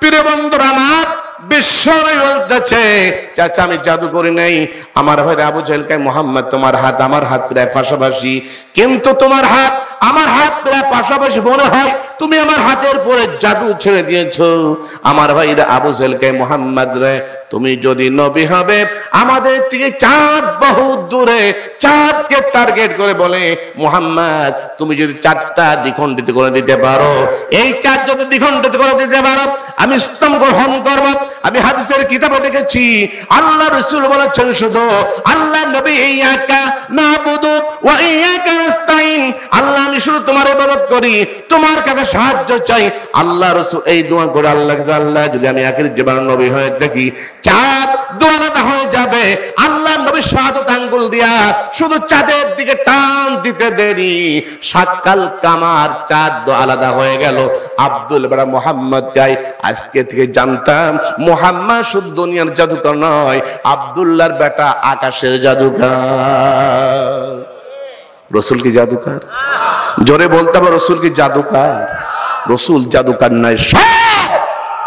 প্রিয় বন্ধুরা আমার, বিশ্বনবী বলতেছে চাচা আমি জাদু করি নাই। আমার ভাই আবু জাহেলকে মুহাম্মদ তোমার হাত আমার হাত প্রায় পাশাপাশি, কিন্তু তোমার হাত আমার হাত প্রায় পাশাপাশি মনে হয় তুমি আমার হাতের পরে জাদু ছেড়ে দিয়েছো। আমার ভাইরা আবু জাহেলকে মুহাম্মদ রে, তুমি যদি নবী হবে আমাদের থেকে চাঁদ বহুত দূরে, চাঁদকে টার্গেট করে বলে মুহাম্মদ তুমি যদি চাঁদটা দ্বিখণ্ডিত করে দিতে পারো, এই চাঁদ যদি দ্বিখণ্ডিত করে দিতে পারো আমি ইসলাম গ্রহণ করব। আমি হাদিসের কিতাবে দেখেছি আল্লাহ রাসূল বলেছেন শুধু আল্লাহ নবী ইয়াকা নাবুদু ওয়া ইয়াকা নাস্তাইন, আল্লাহ আমি শুধু তোমার ইবাদত করি, তোমার কাছে সাহায্য চাই। আল্লাহ রাসূল এই দোয়া করে আল্লাহকে, আল্লাহ যদি আমি আখির জীবনে নবী হয়ে থাকি চাঁদ দোয়াটা হয়ে যাবে। আল্লাহ নবী শাহাদাত আঙ্গুল দিয়া শুধু চাঁদের দিকে টান দিতে দেরি, সাতকাল কামার চাঁদ আলাদা হয়ে গেল। আব্দুল বড় মুহাম্মদ গাই আজকে থেকে জানতাম মুহাম্মদ শুধু দুনিয়ার জাদুকর নয়, আব্দুল্লাহর বেটা আকাশের জাদুকর। রসুল কি জাদুকর? জোরে বলতে হবে রসুল কি জাদুকর? রসুল জাদুকর নয়, সব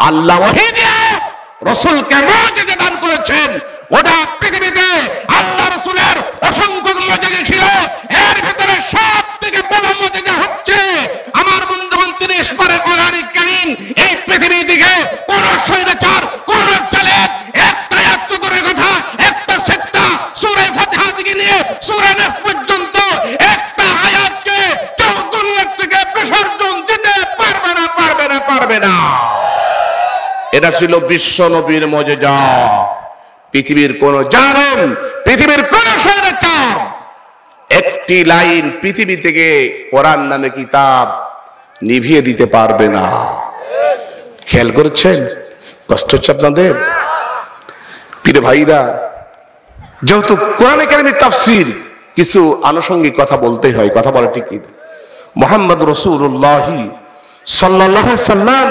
আল্লাহ ওহী দিয়ে রসুলকে মুজিজা দান করেছেন। ওটা পৃথিবীতে আল্লাহ রসুলের অসংখ্য মুজিজা ছিল, এর ভিতরে সব থেকে বড় মুজিজা হচ্ছে আমার বন্ধুগণ 30 পারে কোরআন কারীম। এই পৃথিবী থেকে কোন স্বৈরাচার কোন জালেম একটা করে কথা, একটা সেক্টা সূরা ফাতিহা থেকে নিয়ে সূরা নাস পর্যন্ত একটা আয়াতকে কেউ দুনিয়া থেকে বিসর্জন দিতে পারবে না, পারবে না, পারবে না। এটা ছিল বিশ্ব নবীর মুজিজা। পৃথিবীর কোন জালেম, পৃথিবীর কোন স্বৈরাচার একটি লাইন পৃথিবী থেকে কোরআন নামে কিতাব নিভিয়ে দিতে পারবে না। খেয়াল করেছেন? কষ্ট হচ্ছে আপনাদের? প্রিয় ভাইরা, যেহেতু কোরআনে কারীমের তাফসীর, কিছু আনুষঙ্গিক কথা বলতেই হয়, কথা বলা ঠিক কি। মুহাম্মদ রাসূলুল্লাহ সাল্লাল্লাহু আলাইহি সাল্লাম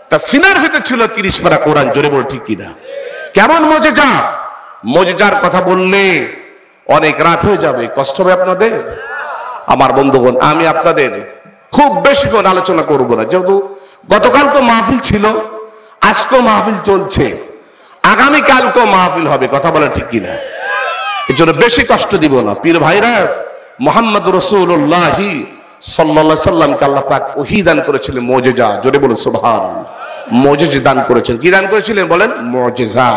তার সিনার ভিতরে ছিল 30 পারা কোরআন। জোরে বল ঠিক কিনা? কেমন মুজিজা! মুজিজার কথা বললে অনেক রাত হয়ে যাবে, কষ্ট হবে আপনাদের। আমার বন্ধুগণ, আমি আপনাদের খুব বেশি করে আলোচনা করব না, যেহেতু গতকাল তো মাহফিল ছিল, আজকেও মাহফিল চলছে, আগামীকালকেও মাহফিল হবে, কথা বলা ঠিক কিনা। এই জন্য বেশি কষ্ট দিব না। পীর ভাইরা, মুহাম্মদ রাসূলুল্লাহ সাল্লাল্লাহু আলাইহি সাল্লামকে আল্লাহ পাক ওহী দান করেছিলেন মুজিজা। জোরে বলুন সুবহানাল্লাহ। মুজিজা দান করেছেন। কি দান করেছিলেন বলেন? মুজিজা।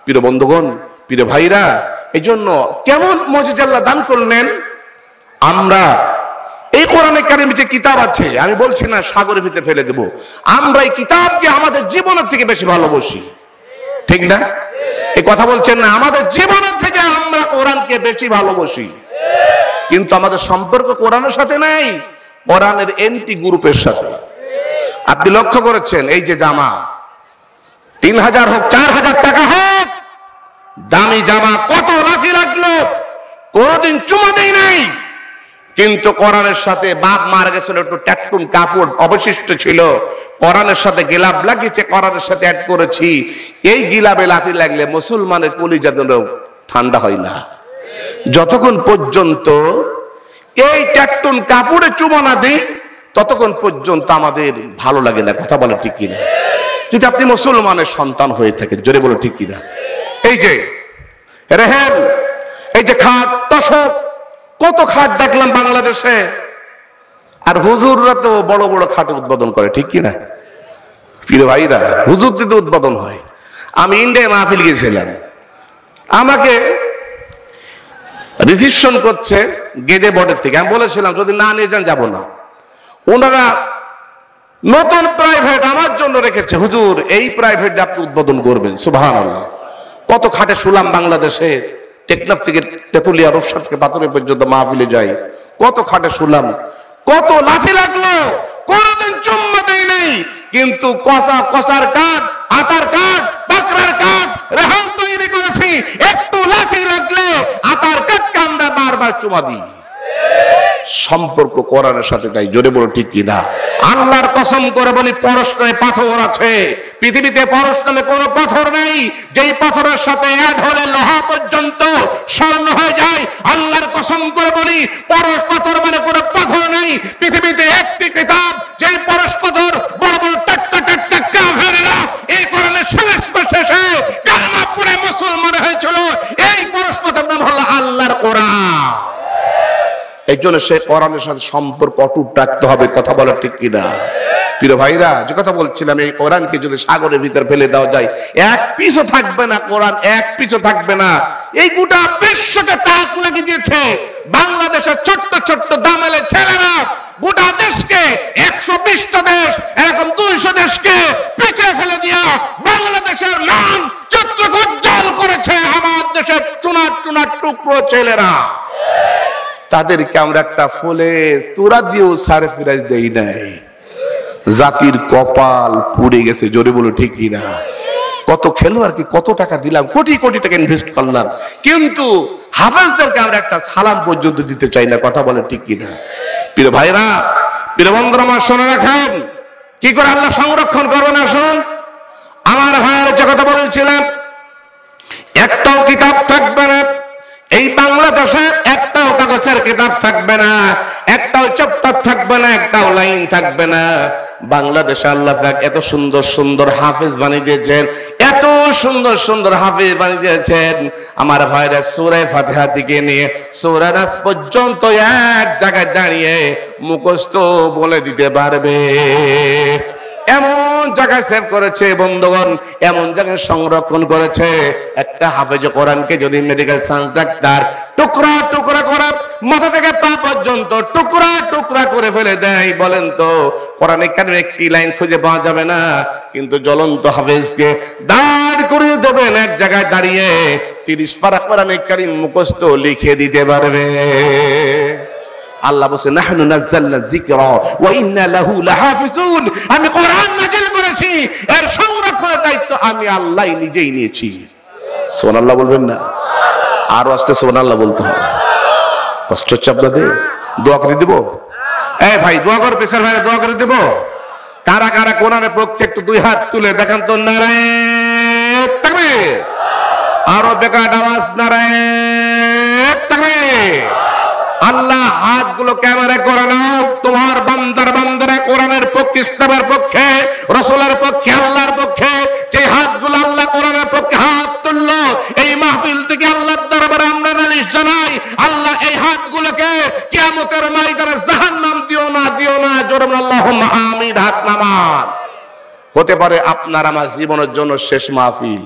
প্রিয় বন্ধুগণ, প্রিয় ভাইরা, এই জন্য কেমন মুজিজা আল্লাহ দান করলেন? আমরা এই কোরআনে কারীমে যে কিতাব আছে, আমি বলছি না সাগরের ভিতরে ফেলে দেব, আমরা এই কিতাবকে আমাদের জীবনের থেকে বেশি ভালোবাসি, ঠিক না? এই কথা বলছেন না? আমাদের জীবনের থেকে আমরা কোরআনকে বেশি ভালোবাসি, কিন্তু আমাদের সম্পর্ক কোরআনের সাথে নাই, কোরআনের এন্টি গ্রুপের সাথে। আপনি লক্ষ্য করেছেন এই যে জামা 3000 হোক 4000 টাকা হোক, দামি জামা কত লাখি লাগলো, কোনদিন চুমা দেয় নাই, কিন্তু কোরআনের সাথে বাপ মারা গেছিল, একটু ট্যাটুন কাপড় অবশিষ্ট ছিল, কোরআনের সাথে গিলাপ লাগিয়েছে, কোরআনের সাথে অ্যাড করেছি। এই গিলাপে লাথি লাগলে মুসলমানের কলিজা ঠান্ডা হয় না, যতক্ষণ পর্যন্ত এই ট্যাটুন কাপড়ে চুমা না দেই ততক্ষণ পর্যন্ত আমাদের ভালো লাগে না, কথা বলে ঠিক কিনা। যদি আপনি মুসলমানের সন্তান হয়ে থাকেন, জোরে বলে ঠিক কিনা। এই যে রেহেন, এই যে খাট, তোশক, কত খাট দেখলাম বাংলাদেশে, আর হুজুররা তো বড় বড় খাট উদ্বোধন করে, ঠিক কিনা। প্রিয় ভাইরা, হুজুর দিতে উদ্বোধন হয়। আমি ইন্ডিয়ায় মাহফিল গিয়েছিলাম, আমাকে রিসিপশন করছে গেজে বোর্ডের থেকে। আমি বলেছিলাম যদি না নিয়ে যান যাব না। ওনারা নতুন প্রাইভেট আমার জন্য রেখেছে, হুজুর এই প্রাইভেট আপনি উদ্বোধন করবেন। সুবহানাল্লাহ। কত খাটে শুলাম বাংলাদেশে, টেকনাফ থেকে তেতুলিয়া, রূপসা থেকে পাথরে পর্যন্ত মাহফিলে যাই, কত খাটে শুলাম, কত লাঠি লাগলো, কোনদিন চুম্মা দেই নাই, কিন্তু কষার কাঠ, আটার কাঠ, পাকড়ার কাঠ, রেহান তৈরি করেছি, একটু লাঠি লাগলে আটার কাঠকে আমরা বারবার চুমা দিই। সম্পর্ক কোরআনের সাথে তাই, জোরে বলো ঠিক কিনা। আল্লাহর কসম করে বলি, পরশ নামে পাথর আছে, পৃথিবীতে পরশ নামে কোনো পাথর নেই যেই পাথরের সাথে অ্যাড হলে লোহা পর্যন্ত স্বর্ণ হয়ে যায়। আল্লাহর কসম করে বলি, পরশ পাথর মানে কোনো পাথর নেই পৃথিবীতে। একটি কিতাব যেই পরশ পাথর বড় বড় টাটকা টাটকা কাফেররা এই জন্য সে কোরআনের সাথে সম্পর্ক অটুট রাখতে হবে। কথা বলা ঠিক কিনা প্রিয় ভাইরা? যে কথা বলছিলাম, এই কোরআনকে যদি সাগরের ভিতর ফেলে দেওয়া যায়, এক পিছও থাকবে না, কোরআন এক পিছও থাকবে না। এই গোটা বিশ্বকে তাক লাগিয়ে দিয়েছে বাংলাদেশের ছোট্ট ছোট্ট দামেলে ছেলেরা গোটা দেশকে, 120টা দেশ, এরকম 200 দেশকে পিছিয়ে ফেলে দিয়া বাংলাদেশের নাম চিত্র উজ্জ্বল করেছে আমার দেশের চুনার চুনার টুকরো ছেলেরা। তাদেরকে আমরা একটা ফুলে তোরা দিয়েও সারপ্রাইজ দেই নাই। জাতির কপাল পুড়ে গেছে। জোরে বলো ঠিক কিনা? কত খেলোয়াড়কে কত টাকা দিলাম, কোটি কোটি টাকা ইনভেস্ট করলাম, কিন্তু হাফেজদেরকে আমরা একটা সালাম পর্যন্ত দিতে চাই না। কথা বলে ঠিক কিনা? প্রিয় ভাইরা, প্রিয় বন্ধুরা, আমার শুনে রাখেন, কি করে আল্লাহ সংরক্ষণ করবে না? শুনুন, আমার ভাইয়ের যে কথা বলছিলাম, একটাও কিতাব থাকবে না এই বাংলাদেশে, একটাও কাগজের কিতাব থাকবে না, একটাও চ্যাপ্টার থাকবে না, একটাও লাইন থাকবে না। বাংলাদেশে আল্লাহ পাক এত সুন্দর সুন্দর হাফেজ বানিয়ে দিয়েছেন, এত সুন্দর সুন্দর হাফেজ বানিয়ে দিয়েছেন। আমার ভাইরা সূরা ফাতিহা থেকে নিয়ে সূরা নাস পর্যন্ত এক জায়গায় দাঁড়িয়ে মুখস্থ বলে দিতে পারবে। এমন জায়গায় সেভ করেছে বন্ধুগণ, এমন জায়গায় সংরক্ষণ করেছে। একটা হাফেজ কোরআনকে যদি মেডিকেল সায়েন্স ডাক্তার টুকরা টুকরা করে মাথা থেকে পা পর্যন্ত টুকরা টুকরা করে ফেলে দেয়, বলেন তো কোরআনে কেন একটি লাইন খুঁজে পাওয়া যাবে না? কিন্তু জ্বলন্ত হাফেজকে দাঁড় করিয়ে দেবেন এক জায়গায় দাঁড়িয়ে, 30 পারা কোরআনে কারীম মুখস্থ লিখে দিতে পারবে। আল্লাহ বলেন, নাহনু নাযালনা যিকরা ওয়া ইন্না লাহু লাহাফিজুন। আমি কোরআন নাযিল করেছি, এর সংরক্ষণের দায়িত্ব আমি আল্লাহ নিজেই নিয়েছি। সুবহানাল্লাহ বলবেন না? আর আস্তে সুবহানাল্লাহ বলতে হবে। কষ্ট হচ্ছে আপনাদের? দোয়া করে দিব? এই ভাই দোয়া করে, পেছার ভাই দোয়া করে দিব। কারা কারা কোরআনের পক্ষে একটু দুই হাত তুলে দেখান তো। নারায়ে তাকবীর। আরো বেকার আওয়াজ, নারায়ে তাকবীর। আল্লাহ হাতগুলো ক্যামেরা করে নাও। তোমার বান্দারা কোরআনের পক্ষে, ইসলামের পক্ষে, রাসূলের পক্ষে, আল্লাহর পক্ষে যে হাতগুলো আল্লাহ কোরআনের পক্ষে হাত তুললো, এই মাহফিল থেকে আল্লাহর দরবারে আমরা নালিশ জানাই, আল্লাহ এই হাতগুলোকে কিয়ামতের ময়দানে জাহান্নাম দিও না, দিও না। জোরে বলেন আল্লাহুম্মা আমিন। হাত নামান। হতে পারে আপনার আমার জীবনের জন্য শেষ মাহফিল।